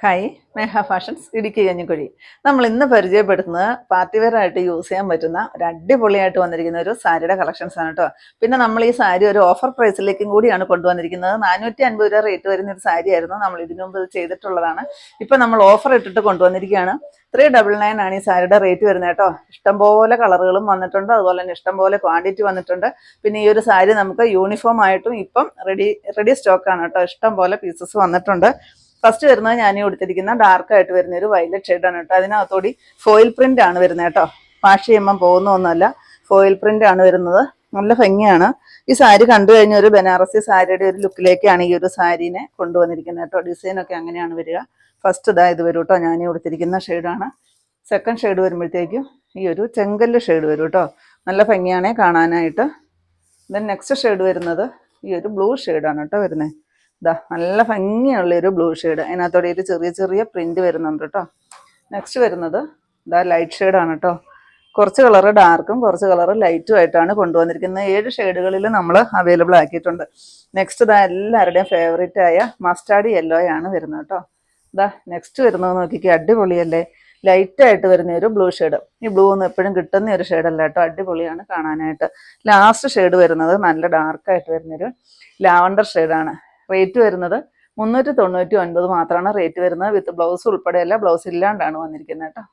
Hi മേഘ fashions Idukki Kanjikuzhi. നമ്മൾ ഇന്ന് പരിചയപ്പെടുത്തുന്നത് പാർട്ടി വെയർ ആയിട്ട് യൂസ് ചെയ്യാൻ പറ്റുന്ന ഒരു അടിപൊളിയായിട്ട് വന്നിരിക്കുന്ന ഒരു സാരിയുടെ കളക്ഷൻസ് ആണ് കേട്ടോ. പിന്നെ നമ്മൾ ഈ സാരി ഒരു ഓഫർ പ്രൈസിലേക്കും കൂടിയാണ് കൊണ്ടുവന്നിരിക്കുന്നത്. 450 രൂപ റേറ്റ് വരുന്ന ഒരു സാരി ആയിരുന്നു നമ്മൾ ഇതിനു മുമ്പ് ചെയ്തിട്ടുള്ളതാണ്. ഇപ്പം നമ്മൾ ഓഫർ ഇട്ടിട്ട് കൊണ്ടുവന്നിരിക്കുകയാണ്. 399 ആണ് ഈ സാരിയുടെ റേറ്റ് വരുന്നത് കേട്ടോ. ഇഷ്ടംപോലെ കളറുകളും വന്നിട്ടുണ്ട്, അതുപോലെ തന്നെ ഇഷ്ടംപോലെ ക്വാണ്ടിറ്റി വന്നിട്ടുണ്ട്. പിന്നെ ഈ ഒരു സാരി നമുക്ക് യൂണിഫോം ആയിട്ടും ഇപ്പം റെഡി സ്റ്റോക്കാണ് കേട്ടോ. ഇഷ്ടംപോലെ പീസസ് വന്നിട്ടുണ്ട്. ഫസ്റ്റ് വരുന്നത് ഞാൻ കൊടുത്തിരിക്കുന്ന ഡാർക്ക് ആയിട്ട് വരുന്ന ഒരു വയലറ്റ് ഷെയ്ഡാണ് കേട്ടോ. അതിനകത്തോടി ഫോയിൽ പ്രിന്റ് ആണ് വരുന്നത് കേട്ടോ. വാഷ് ചെയ്യുമ്പം പോകുന്ന ഒന്നുമല്ല, ഫോയിൽ പ്രിന്റ് ആണ് വരുന്നത്. നല്ല ഭംഗിയാണ്. ഈ സാരി കണ്ടു കഴിഞ്ഞ ഒരു ബനാറസി സാരിയുടെ ഒരു ലുക്കിലേക്കാണ് ഈ ഒരു സാരീനെ കൊണ്ടുവന്നിരിക്കുന്നത് കേട്ടോ. ഡിസൈനൊക്കെ അങ്ങനെയാണ് വരിക. ഫസ്റ്റ് ഇത് വരും കേട്ടോ. ഞാൻ കൊടുത്തിരിക്കുന്ന ഷെയ്ഡാണ്. സെക്കൻഡ് ഷെയ്ഡ് വരുമ്പോഴത്തേക്കും ഈ ഒരു ചെങ്കല്ല് ഷെയ്ഡ് വരും കേട്ടോ. നല്ല ഭംഗിയാണേ കാണാനായിട്ട്. ദെൻ നെക്സ്റ്റ് ഷെയ്ഡ് വരുന്നത് ഈ ഒരു ബ്ലൂ ഷെയ്ഡാണ് കേട്ടോ വരുന്നത്. നല്ല ഭംഗിയുള്ളൊരു ബ്ലൂ ഷെയ്ഡ്. അതിനകത്തോടെ ഒരു ചെറിയ പ്രിന്റ് വരുന്നുണ്ട് കേട്ടോ. നെക്സ്റ്റ് വരുന്നത് ലൈറ്റ് ഷെയ്ഡാണ് കേട്ടോ. കുറച്ച് കളറ് ഡാർക്കും കുറച്ച് കളറ് ലൈറ്റും ആയിട്ടാണ് കൊണ്ടുവന്നിരിക്കുന്നത്. 7 ഷെയ്ഡുകളിൽ നമ്മൾ അവൈലബിൾ ആക്കിയിട്ടുണ്ട്. നെക്സ്റ്റ് എല്ലാവരുടെയും ഫേവറേറ്റ് ആയ മസ്റ്റാർഡ് യെല്ലോ ആണ് വരുന്നത് കേട്ടോ. നെക്സ്റ്റ് വരുന്നത് നോക്കിക്കേ, അടിപൊളിയല്ലേ. ലൈറ്റായിട്ട് വരുന്ന ഒരു ബ്ലൂ ഷെയ്ഡ്. ഈ ബ്ലൂ ഒന്നും എപ്പോഴും കിട്ടുന്ന ഒരു ഷെയ്ഡല്ല കേട്ടോ. അടിപൊളിയാണ് കാണാനായിട്ട്. ലാസ്റ്റ് ഷെയ്ഡ് വരുന്നത് നല്ല ഡാർക്കായിട്ട് വരുന്നൊരു ലാവണ്ടർ ഷെയ്ഡാണ്. റേറ്റ് വരുന്നത് 399 മാത്രമാണ് റേറ്റ് വരുന്നത്. വിത്ത് ബ്ലൗസ് ഉൾപ്പെടെയല്ല, ബ്ലൗസ് ഇല്ലാണ്ടാണ് വന്നിരിക്കുന്നത് കേട്ടോ.